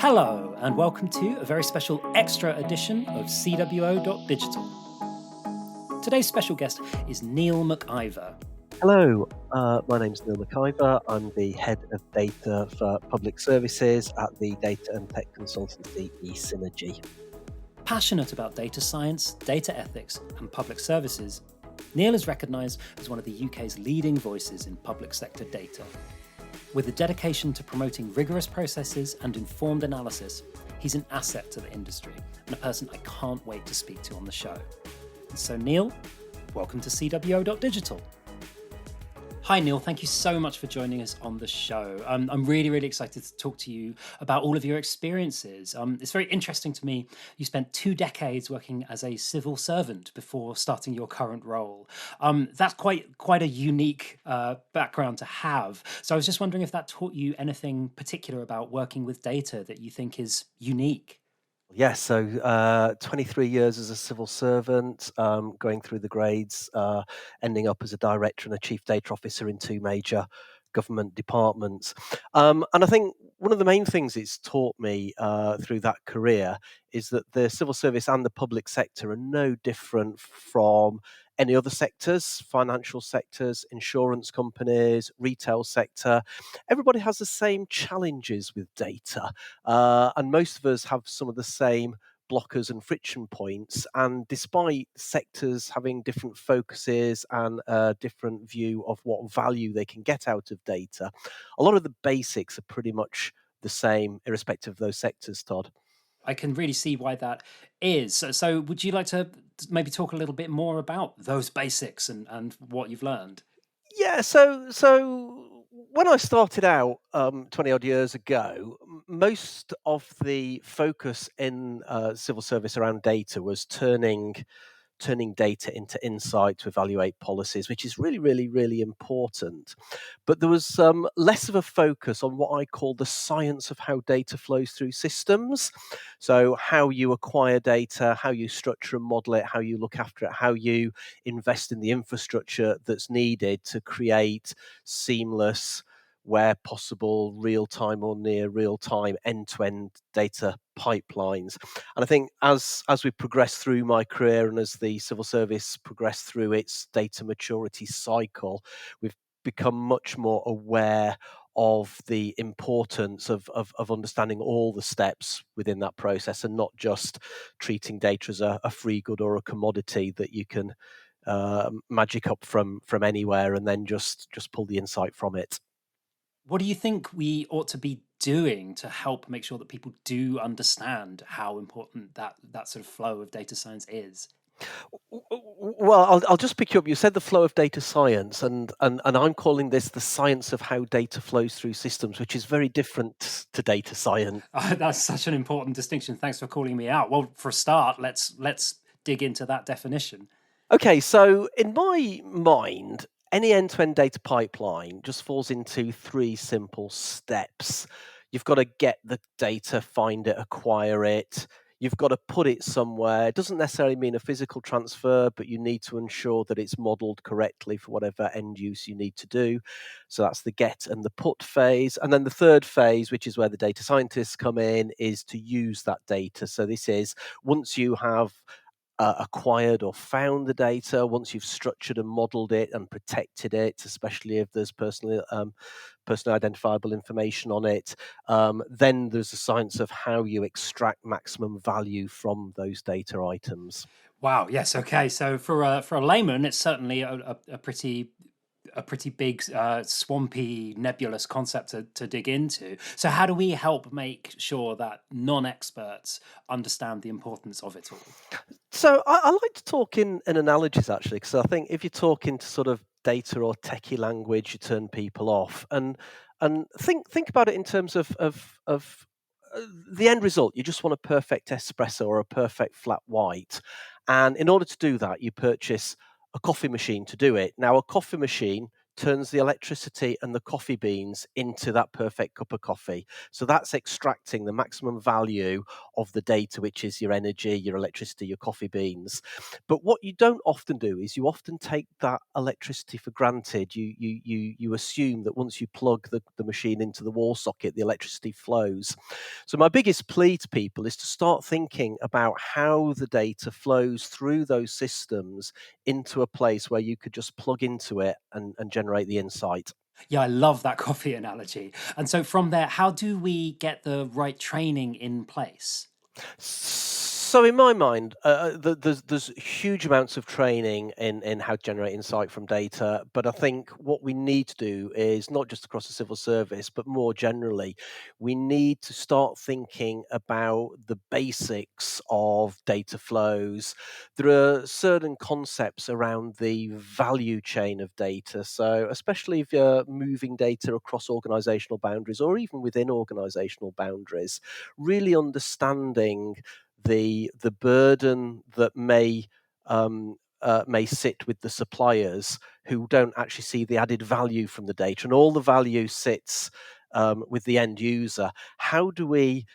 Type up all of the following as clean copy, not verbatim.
Hello, and welcome to a very special extra edition of CWO.digital. Today's special guest is Neil McIvor. Hello, my name is Neil McIvor. I'm the head of data for public services at the data and tech consultancy esynergy. Passionate about data science, data ethics, and public services, Neil is recognised as one of the UK's leading voices in public sector data. With a dedication to promoting rigorous processes and informed analysis, he's an asset to the industry and a person I can't wait to speak to on the show. And so Neil, welcome to CWO.digital. Hi Neil, thank you so much for joining us on the show. I'm really excited to talk to you about all of your experiences. It's very interesting to me. You spent 2 decades working as a civil servant before starting your current role. That's quite a unique background to have. So I was just wondering if that taught you anything particular about working with data that you think is unique. Yes, so 23 years as a civil servant, going through the grades, ending up as a director and a chief data officer in 2 major government departments. And I think one of the main things it's taught me through that career is that the civil service and the public sector are no different from any other sectors, financial sectors, insurance companies, retail sector. Everybody has the same challenges with data, and most of us have some of the same blockers and friction points. And despite sectors having different focuses and a different view of what value they can get out of data, a lot of the basics are pretty much the same, irrespective of those sectors, Todd. I can really see why that is. So would you like to maybe talk a little bit more about those basics and what you've learned? Yeah, so when I started out 20 odd years ago, most of the focus in civil service around data was turning data into insight to evaluate policies, which is really important. But there was less of a focus on what I call the science of how data flows through systems. So, how you acquire data, how you structure and model it, how you look after it, how you invest in the infrastructure that's needed to create seamless, where possible, real time or near real time end to end data pipelines. And I think as we progress through my career and as the civil service progressed through its data maturity cycle, we've become much more aware of the importance of understanding all the steps within that process and not just treating data as a free good or a commodity that you can magic up from anywhere and then just pull the insight from it. What do you think we ought to be doing to help make sure that people do understand how important that sort of flow of data science is? Well, I'll just pick you up. You said the flow of data science, and I'm calling this the science of how data flows through systems, which is very different to data science. That's such an important distinction. Thanks for calling me out. Well, for a start, let's dig into that definition. Okay, so in my mind, any end-to-end data pipeline just falls into 3 simple steps. You've got to get the data, find it, acquire it. You've got to put it somewhere. It doesn't necessarily mean a physical transfer, but you need to ensure that it's modeled correctly for whatever end use you need to do. So that's the get and the put phase. And then the third phase, which is where the data scientists come in, is to use that data. So this is once you have acquired or found the data, once you've structured and modeled it and protected it, especially if there's personally identifiable information on it, then there's a science of how you extract maximum value from those data items. Wow. Yes. Okay. So for a layman, it's certainly a pretty big, swampy, nebulous concept to dig into. So how do we help make sure that non-experts understand the importance of it all? So I like to talk in analogies actually, because I think if you talk into sort of data or techie language, you turn people off. And think about it in terms of the end result. You just want a perfect espresso or a perfect flat white, and in order to do that, you purchase a coffee machine to do it. Now, a coffee machine turns the electricity and the coffee beans into that perfect cup of coffee. So that's extracting the maximum value of the data, which is your energy, your electricity, your coffee beans. But what you don't often do is you often take that electricity for granted. You assume that once you plug the machine into the wall socket, the electricity flows. So my biggest plea to people is to start thinking about how the data flows through those systems into a place where you could just plug into it and generate the insight. Yeah, I love that coffee analogy. And so from there, how do we get the right training in place? So in my mind, there's huge amounts of training in how to generate insight from data. But I think what we need to do is not just across the civil service, but more generally, we need to start thinking about the basics of data flows. There are certain concepts around the value chain of data. So especially if you're moving data across organizational boundaries or even within organizational boundaries, really understanding the burden that may sit with the suppliers who don't actually see the added value from the data, and all the value sits with the end user. How do we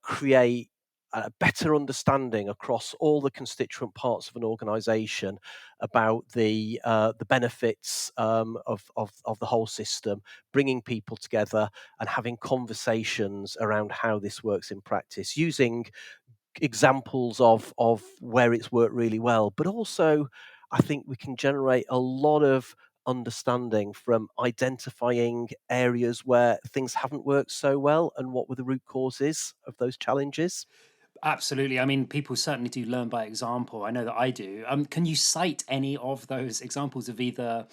create a better understanding across all the constituent parts of an organisation about the benefits of the whole system, bringing people together and having conversations around how this works in practice, using examples of where it's worked really well, but also I think we can generate a lot of understanding from identifying areas where things haven't worked so well and what were the root causes of those challenges. Absolutely. I mean, people certainly do learn by example. I know that I do. Can you cite any of those examples of either,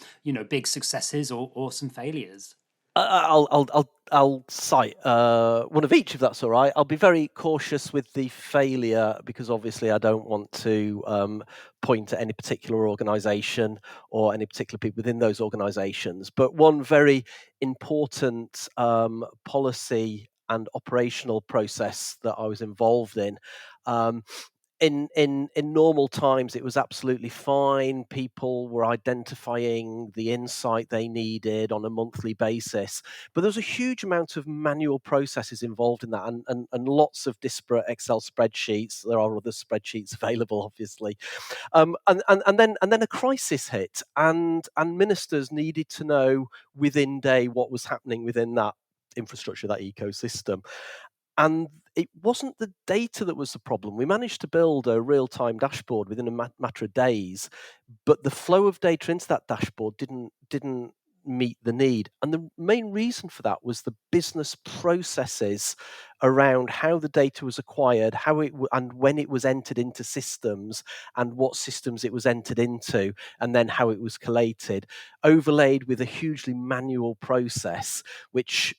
big successes or some failures? I'll cite one of each if that's all right. I'll be very cautious with the failure because obviously I don't want to point at any particular organisation or any particular people within those organisations. But one very important policy and operational process that I was involved in. Um, in normal times, it was absolutely fine. People were identifying the insight they needed on a monthly basis, but there was a huge amount of manual processes involved in that, and lots of disparate Excel spreadsheets. There are other spreadsheets available, obviously, and then a crisis hit, and ministers needed to know within day what was happening within that infrastructure, that ecosystem. And it wasn't the data that was the problem. We managed to build a real-time dashboard within a matter of days, but the flow of data into that dashboard didn't meet the need. And the main reason for that was the business processes around how the data was acquired, and when it was entered into systems, and what systems it was entered into, and then how it was collated, overlaid with a hugely manual process, which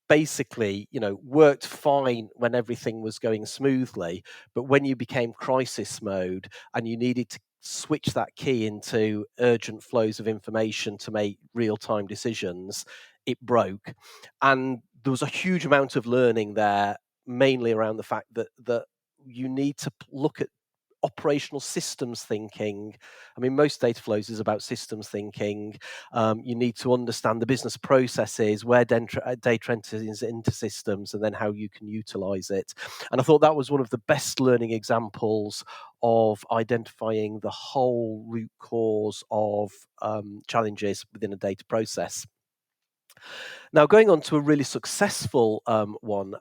basically, worked fine when everything was going smoothly, but when you became crisis mode and you needed to switch that key into urgent flows of information to make real-time decisions, it broke. And there was a huge amount of learning there, mainly around the fact that you need to look at operational systems thinking. I mean, most data flows is about systems thinking. You need to understand the business processes, where data enters into systems, and then how you can utilize it. And I thought that was one of the best learning examples of identifying the whole root cause of challenges within a data process. Now, going on to a really successful one,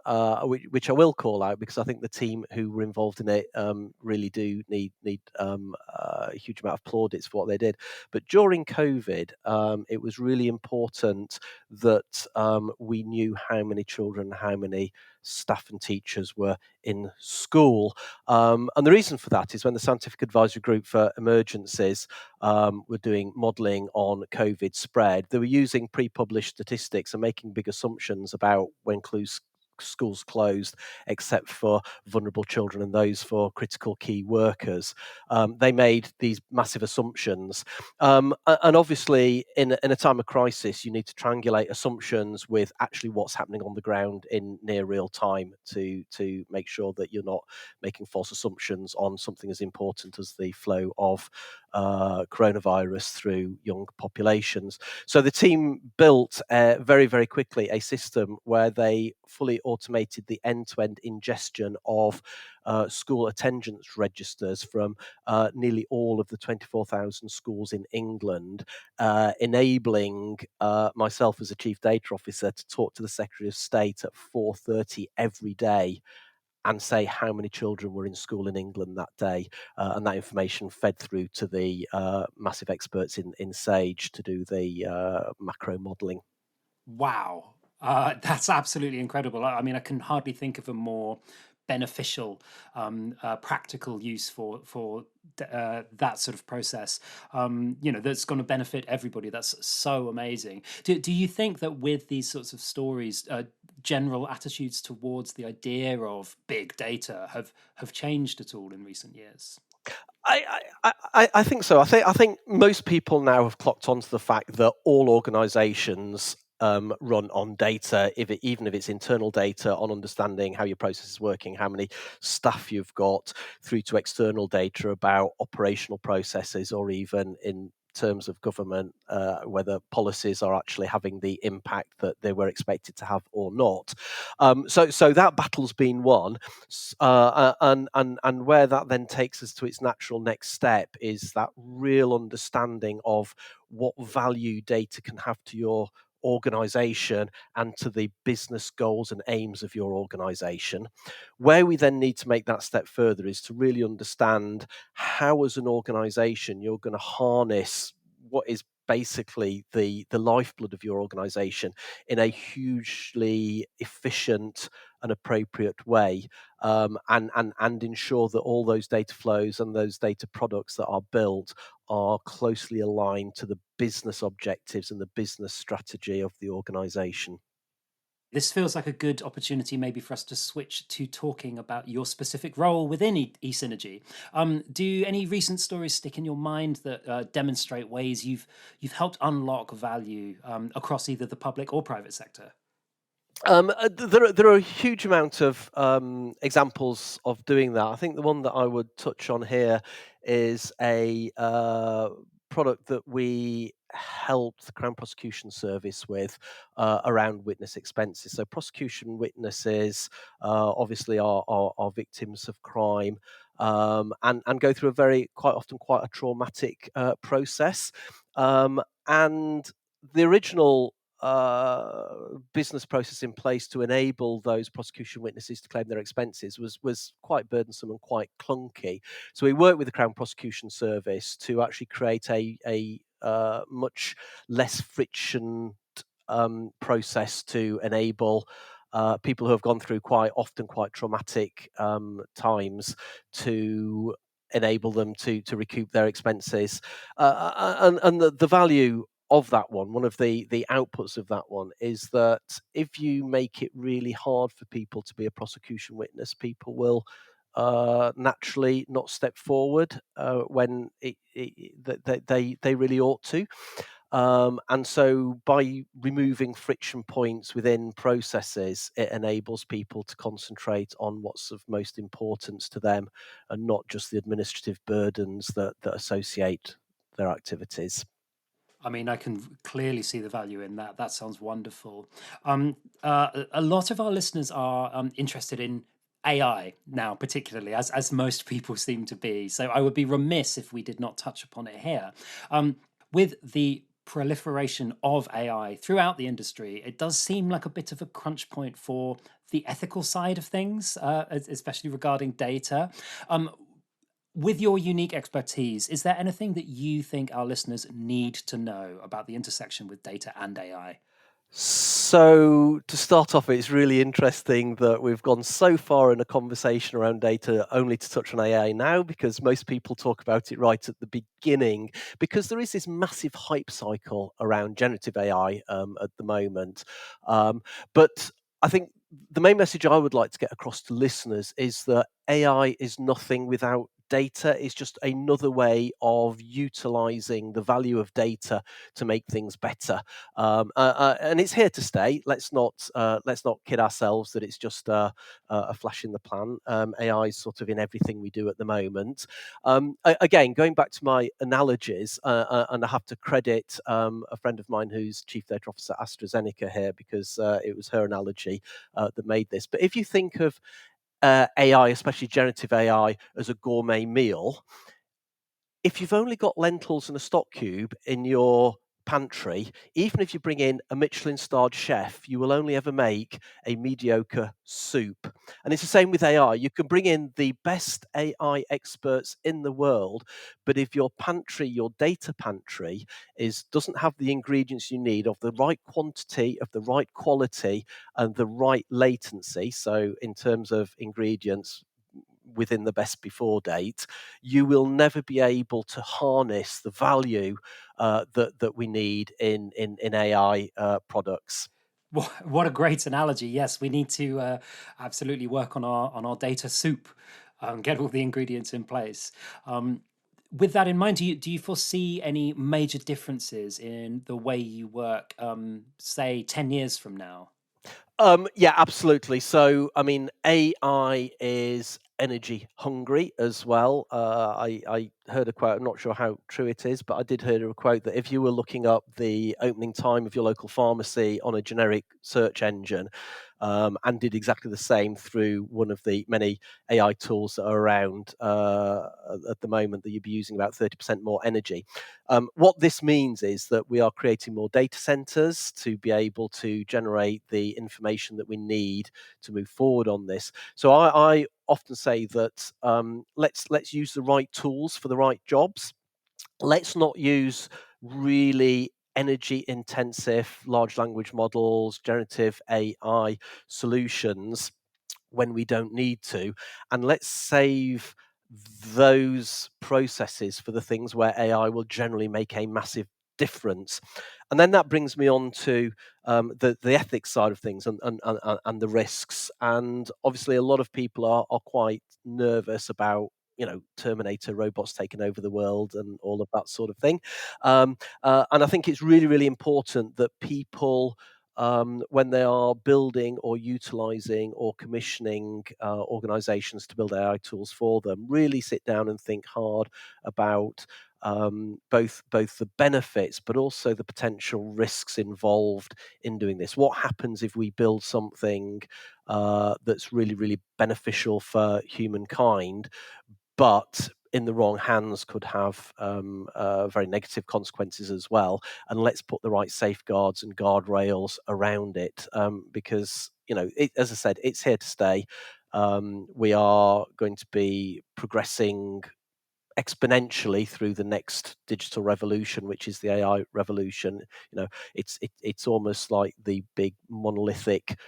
which I will call out because I think the team who were involved in it really do need a huge amount of plaudits for what they did. But during COVID, it was really important that we knew how many children, how many staff and teachers were in school. And the reason for that is when the Scientific Advisory Group for Emergencies were doing modelling on COVID spread, they were using pre-published statistics and making big assumptions about when schools closed, except for vulnerable children and those for critical key workers. They made these massive assumptions. And obviously, in a time of crisis, you need to triangulate assumptions with actually what's happening on the ground in near real time to make sure that you're not making false assumptions on something as important as the flow of coronavirus through young populations. So the team built very, very quickly a system where they fully automated the end-to-end ingestion of school attendance registers from nearly all of the 24,000 schools in England, enabling myself as a chief data officer to talk to the Secretary of State at 4:30 every day and say how many children were in school in England that day, and that information fed through to the massive experts in Sage to do the macro modelling. Wow, that's absolutely incredible. I mean, I can hardly think of a more beneficial, practical use for that sort of process. That's going to benefit everybody. That's so amazing. Do you think that with these sorts of stories, general attitudes towards the idea of big data have changed at all in recent years? I think so. I think most people now have clocked onto the fact that all organisations run on data, even if it's internal data, on understanding how your process is working, how many staff you've got, through to external data about operational processes, or even in terms of government, whether policies are actually having the impact that they were expected to have or not. So that battle's been won, and where that then takes us to its natural next step is that real understanding of what value data can have to your organization and to the business goals and aims of your organization. Where we then need to make that step further is to really understand how, as an organization, you're going to harness what is basically the lifeblood of your organization in a hugely efficient and appropriate way, and ensure that all those data flows and those data products that are built are closely aligned to the business objectives and the business strategy of the organization. This feels like a good opportunity, maybe, for us to switch to talking about your specific role within eSynergy. Do any recent stories stick in your mind that demonstrate ways you've helped unlock value across either the public or private sector? There are a huge amount of examples of doing that. I think the one that I would touch on here is a product that we helped the Crown Prosecution Service with around witness expenses. So prosecution witnesses obviously are victims of crime, and go through a very, quite often, quite a traumatic process. And the original business process in place to enable those prosecution witnesses to claim their expenses was quite burdensome and quite clunky. So we worked with the Crown Prosecution Service to actually create a much less friction process to enable people who have gone through quite often quite traumatic times, to enable them to recoup their expenses, and the value of that one of the outputs of that one is that if you make it really hard for people to be a prosecution witness, people will naturally not step forward when they really ought to. And so by removing friction points within processes, it enables people to concentrate on what's of most importance to them, and not just the administrative burdens that associate their activities. I mean, I can clearly see the value in that. That sounds wonderful. A lot of our listeners are interested in AI now, particularly, as most people seem to be. So I would be remiss if we did not touch upon it here. With the proliferation of AI throughout the industry, it does seem like a bit of a crunch point for the ethical side of things, especially regarding data. Um, with your unique expertise, is there anything that you think our listeners need to know about the intersection with data and AI? So, to start off, it's really interesting that we've gone so far in a conversation around data only to touch on AI now, because most people talk about it right at the beginning, because there is this massive hype cycle around generative AI at the moment. But I think the main message I would like to get across to listeners is that AI is nothing without data is just another way of utilizing the value of data to make things better. And it's here to stay. Let's not kid ourselves that it's just a flash in the pan. AI is sort of in everything we do at the moment. Again, going back to my analogies, and I have to credit a friend of mine who's Chief Data Officer at AstraZeneca here, because it was her analogy that made this. But if you think of AI, especially generative AI, as a gourmet meal, if you've only got lentils and a stock cube in your pantry, even if you bring in a Michelin-starred chef, you will only ever make a mediocre soup. And it's the same with AI. You can bring in the best AI experts in the world, but if your pantry, your data pantry, doesn't have the ingredients you need of the right quantity, of the right quality, and the right latency, so in terms of ingredients, within the best before date, you will never be able to harness the value that we need in AI products. What a great analogy. Yes, we need to absolutely work on our data soup, get all the ingredients in place. With that in mind, do you foresee any major differences in the way you work, say 10 years from now? Yeah, absolutely. So, I mean, AI is energy hungry as well. I heard a quote. I'm not sure how true it is, but I did hear a quote that if you were looking up the opening time of your local pharmacy on a generic search engine, and did exactly the same through one of the many AI tools that are around at the moment, that you'd be using about 30% more energy. What this means is that we are creating more data centers to be able to generate the information that we need to move forward on this. So I often say that let's use the right tools for the right jobs. Let's not use really energy intensive large language models, generative AI solutions when we don't need to. And let's save those processes for the things where AI will generally make a massive difference. And then that brings me on to the ethics side of things, and the risks. And obviously, a lot of people are quite nervous about, Terminator robots taking over the world and all of that sort of thing. And I think it's really, really important that people, when they are building or utilizing or commissioning organizations to build AI tools for them, really sit down and think hard about both the benefits but also the potential risks involved in doing this. What happens if we build something that's really, really beneficial for humankind, but in the wrong hands could have very negative consequences as well. And let's put the right safeguards and guardrails around it, because as I said, it's here to stay. We are going to be progressing exponentially through the next digital revolution, which is the AI revolution. It's almost like the big monolithic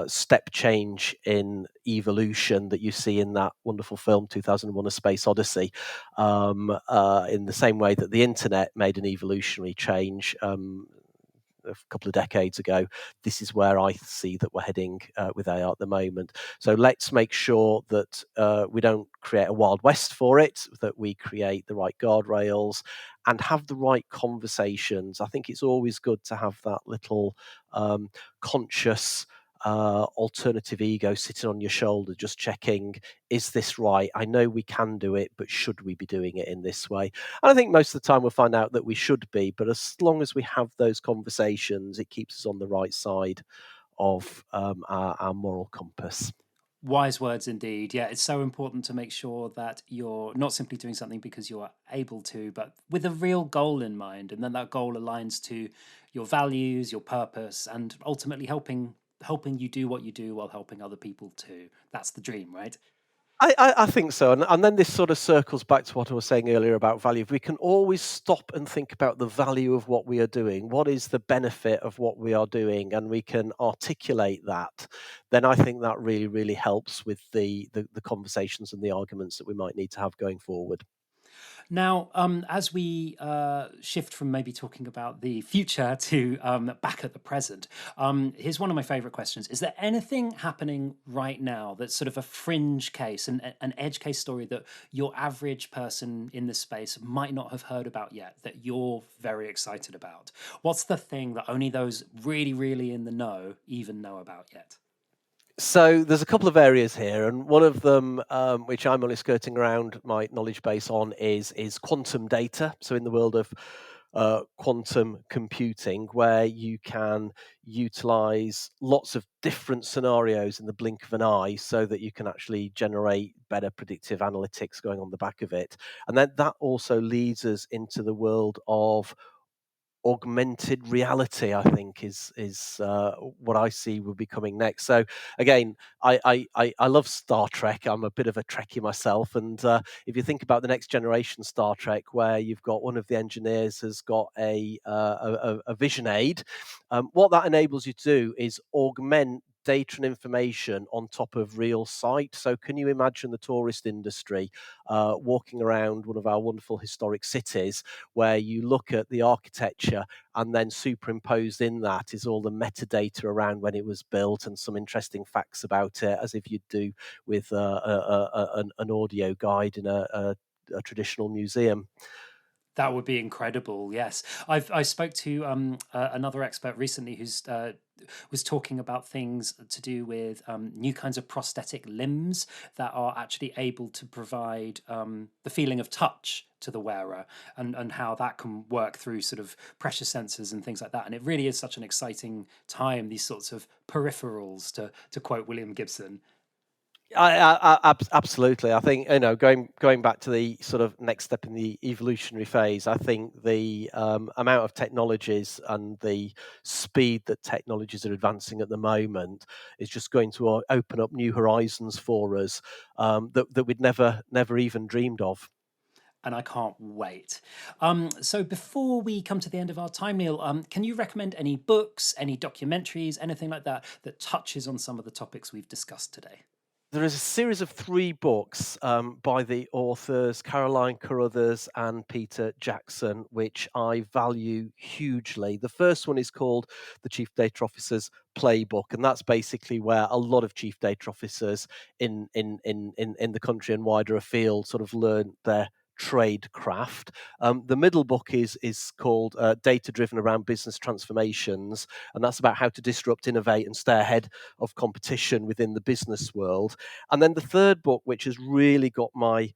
step change in evolution that you see in that wonderful film 2001: A Space Odyssey. In the same way that the internet made an evolutionary change a couple of decades ago, this is where I see that we're heading with AI at the moment. So let's make sure that we don't create a wild west for it, that we create the right guardrails and have the right conversations. I think it's always good to have that little conscious alternative ego sitting on your shoulder, just checking, is this right? I know we can do it, but should we be doing it in this way? And I think most of the time we'll find out that we should be, but as long as we have those conversations, it keeps us on the right side of our moral compass. Wise words indeed. Yeah, it's so important to make sure that you're not simply doing something because you are able to, but with a real goal in mind, and then that goal aligns to your values, your purpose, and ultimately helping you do what you do while helping other people too. That's the dream, right? I think so. And then this sort of circles back to what I was saying earlier about value. If we can always stop and think about the value of what we are doing, what is the benefit of what we are doing, and we can articulate that, then I think that really, really helps with the conversations and the arguments that we might need to have going forward. Now, as we shift from maybe talking about the future to back at the present, here's one of my favorite questions. Is there anything happening right now that's sort of a fringe case, an edge case story that your average person in this space might not have heard about yet, that you're very excited about? What's the thing that only those really, really in the know even know about yet? So there's a couple of areas here, and one of them, which I'm only skirting around my knowledge base on, is quantum data. So in the world of quantum computing, where you can utilize lots of different scenarios in the blink of an eye, so that you can actually generate better predictive analytics going on the back of it, and then that also leads us into the world of augmented reality. I think is what I see will be coming next. So again, I love Star Trek. I'm a bit of a Trekkie myself, and if you think about the next generation Star Trek, where you've got one of the engineers has got a vision aid, what that enables you to do is augment data and information on top of real sight. So can you imagine the tourist industry walking around one of our wonderful historic cities, where you look at the architecture and then superimposed in that is all the metadata around when it was built and some interesting facts about it, as if you'd do with an audio guide in a traditional museum. That would be incredible. Yes, I spoke to another expert recently who's was talking about things to do with new kinds of prosthetic limbs that are actually able to provide the feeling of touch to the wearer, and how that can work through sort of pressure sensors and things like that. And it really is such an exciting time. These sorts of peripherals, to quote William Gibson. Absolutely. I think, going back to the sort of next step in the evolutionary phase. I think the amount of technologies and the speed that technologies are advancing at the moment is just going to open up new horizons for us, that we'd never even dreamed of. And I can't wait. So before we come to the end of our time, Neil, can you recommend any books, any documentaries, anything like that that touches on some of the topics we've discussed today? There is a series of three books by the authors Caroline Carruthers and Peter Jackson, which I value hugely. The first one is called The Chief Data Officer's Playbook, and that's basically where a lot of chief data officers in the country and wider afield sort of learn their trade craft. The middle book is called Data Driven Around Business Transformations, and that's about how to disrupt, innovate, and stay ahead of competition within the business world. And then the third book, which has really got my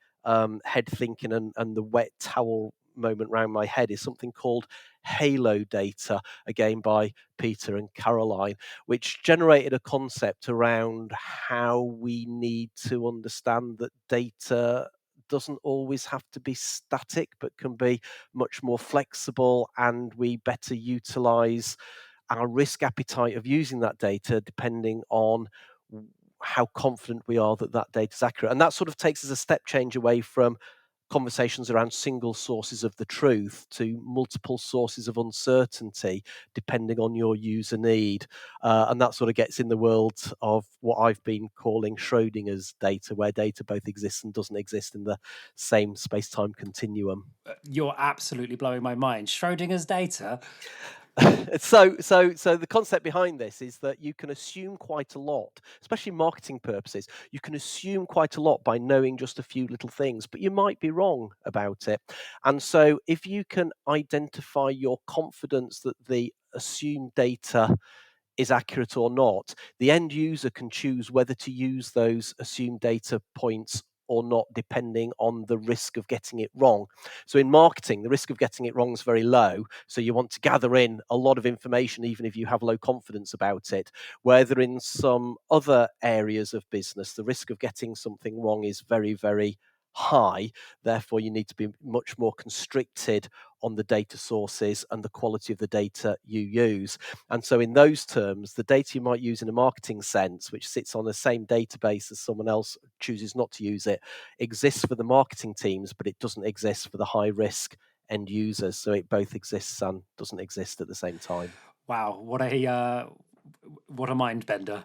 head thinking, and the wet towel moment round my head, is something called Halo Data, again by Peter and Caroline, which generated a concept around how we need to understand that data doesn't always have to be static, but can be much more flexible, and we better utilize our risk appetite of using that data depending on how confident we are that that data is accurate. And that sort of takes us a step change away from conversations around single sources of the truth to multiple sources of uncertainty, depending on your user need. And that sort of gets in the world of what I've been calling Schrodinger's data, where data both exists and doesn't exist in the same space time continuum. You're absolutely blowing my mind. Schrodinger's data. So the concept behind this is that you can assume quite a lot, especially marketing purposes. You can assume quite a lot by knowing just a few little things, but you might be wrong about it. And so if you can identify your confidence that the assumed data is accurate or not, the end user can choose whether to use those assumed data points or not, depending on the risk of getting it wrong. So in marketing, the risk of getting it wrong is very low. So you want to gather in a lot of information, even if you have low confidence about it. Whether in some other areas of business, the risk of getting something wrong is very, very high. Therefore, you need to be much more constricted on the data sources and the quality of the data you use. And so, in those terms, the data you might use in a marketing sense, which sits on the same database as someone else chooses not to use it, exists for the marketing teams, but it doesn't exist for the high risk end users. So, it both exists and doesn't exist at the same time. Wow, What a mind bender.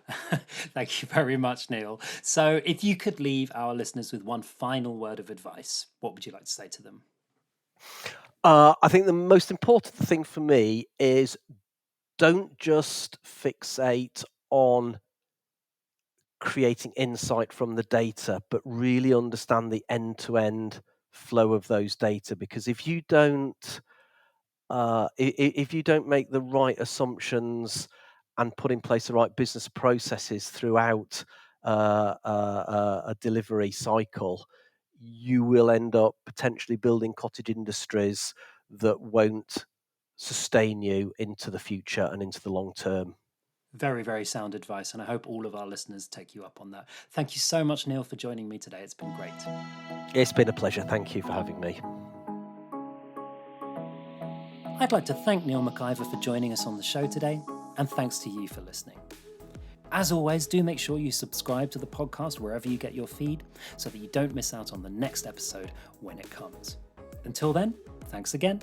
Thank you very much, Neil. So if you could leave our listeners with one final word of advice, what would you like to say to them? I think the most important thing for me is don't just fixate on creating insight from the data, but really understand the end-to-end flow of those data. Because if you don't if you don't make the right assumptions and put in place the right business processes throughout a delivery cycle, you will end up potentially building cottage industries that won't sustain you into the future and into the long term. Very, very sound advice, and I hope all of our listeners take you up on that. Thank you so much, Neil, for joining me today. It's been great. It's been a pleasure. Thank you for having me. I'd like to thank Neil McIvor for joining us on the show today, and thanks to you for listening. As always, do make sure you subscribe to the podcast wherever you get your feed so that you don't miss out on the next episode when it comes. Until then, thanks again,